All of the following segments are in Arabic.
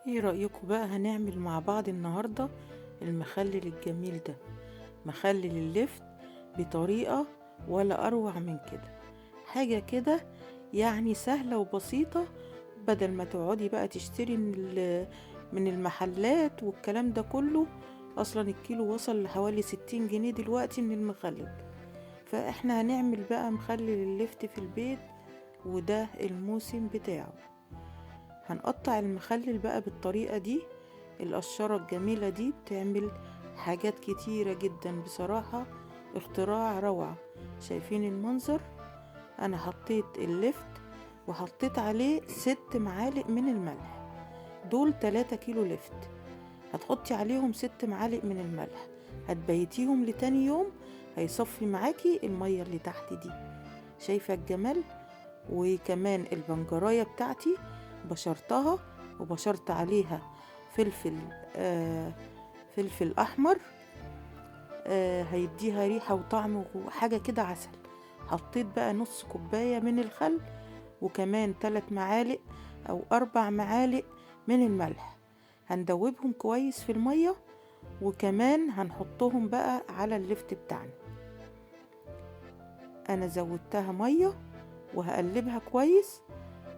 ايه رأيكم بقى هنعمل مع بعض النهاردة المخلل الجميل ده؟ مخلل اللفت بطريقة ولا أروع من كده. حاجة كده يعني سهلة وبسيطة، بدل ما تقعدي بقى تشتري من المحلات والكلام ده كله. أصلا الكيلو وصل لحوالي 60 جنيه دلوقتي من المخلل. فاحنا هنعمل بقى مخلل اللفت في البيت، وده الموسم بتاعه. هنقطع المخلل بقى بالطريقة دي. القشرة الجميلة دي بتعمل حاجات كتيرة جدا بصراحة، اختراع روعة. شايفين المنظر؟ انا حطيت اللفت وحطيت عليه 6 معالق من الملح. دول 3 كيلو لفت، هتحطي عليهم 6 معالق من الملح، هتبيتيهم لتاني يوم، هيصفي معاكي المية اللي تحت دي. شايفة الجمال؟ وكمان البنجراية بتاعتي بشرتها، وبشرت عليها فلفل فلفل احمر، هيديها ريحة وطعم وحاجة كده عسل. حطيت بقى نص كوباية من الخل، وكمان 3 معالق او 4 معالق من الملح. هندوبهم كويس في المية، وكمان هنحطهم بقى على اللفت بتاعنا. انا زودتها مية وهقلبها كويس.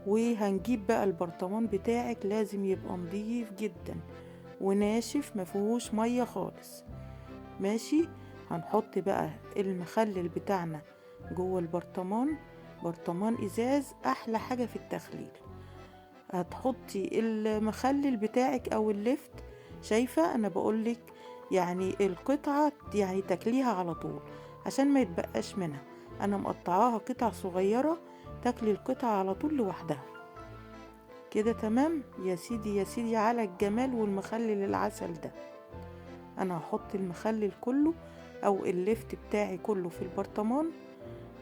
وهنجيب بقى البرطمان بتاعك، لازم يبقى نضيف جدا وناشف مفيهوش مية خالص. ماشي. هنحط بقى المخلل بتاعنا جوه البرطمان. برطمان ازاز احلى حاجة في التخليل. هتحطي المخلل بتاعك او اللفت. شايفة انا بقولك يعني القطعة يعني تاكليها على طول عشان ما يتبقاش منها. انا مقطعاها قطع صغيرة، تاكلي القطعة على طول لوحدها كده. تمام يا سيدي يا سيدي على الجمال والمخلل العسل ده. انا هحط المخلل كله او اللفت بتاعي كله في البرطمان،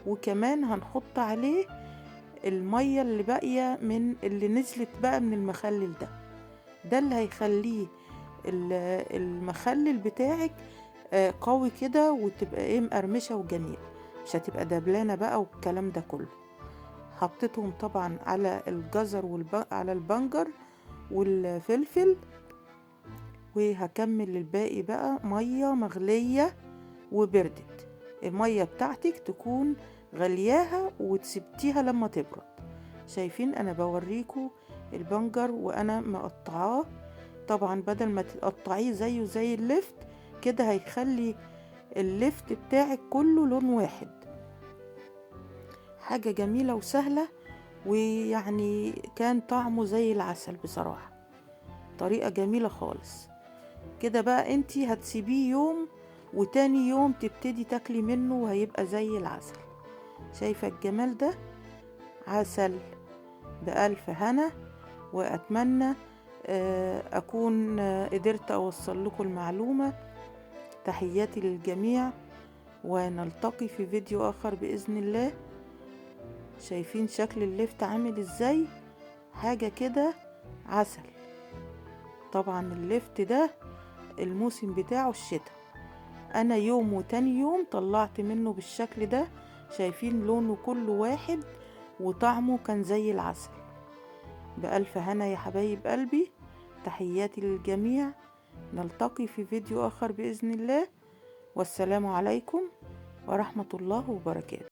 وكمان هنحط عليه المية اللي باقية من اللي نزلت بقى من المخلل ده. ده اللي هيخليه المخلل بتاعك قوي كده، وتبقى ايه مقرمشة وجميل، مش هتبقى دبلانة بقى والكلام ده كله. حطيتهم طبعا على الجزر على البنجر والفلفل. وهكمل الباقي بقى مية مغلية وبردت. المية بتاعتك تكون غلياها وتسبتيها لما تبرد. شايفين انا بوريكم البنجر وانا مقطعاه. طبعا بدل ما تقطعيه زيه زي اللفت كده، هيخلي اللفت بتاعك كله لون واحد. حاجة جميلة وسهلة، ويعني كان طعمه زي العسل بصراحة. طريقة جميلة خالص. كده بقى انتي هتسيبيه يوم، وتاني يوم تبتدي تاكلي منه وهيبقى زي العسل. شايفة الجمال ده؟ عسل. بألف هنا. وأتمنى أكون قدرت أوصل لكم المعلومة. تحياتي للجميع، ونلتقي في فيديو آخر بإذن الله. شايفين شكل اللفت عامل ازاي؟ حاجة كده عسل. طبعا اللفت ده الموسم بتاعه الشتاء. انا يوم وتاني يوم طلعت منه بالشكل ده. شايفين لونه كله واحد، وطعمه كان زي العسل. بألف هنا يا حبايب قلبي. تحياتي للجميع. نلتقي في فيديو آخر بإذن الله. والسلام عليكم ورحمة الله وبركاته.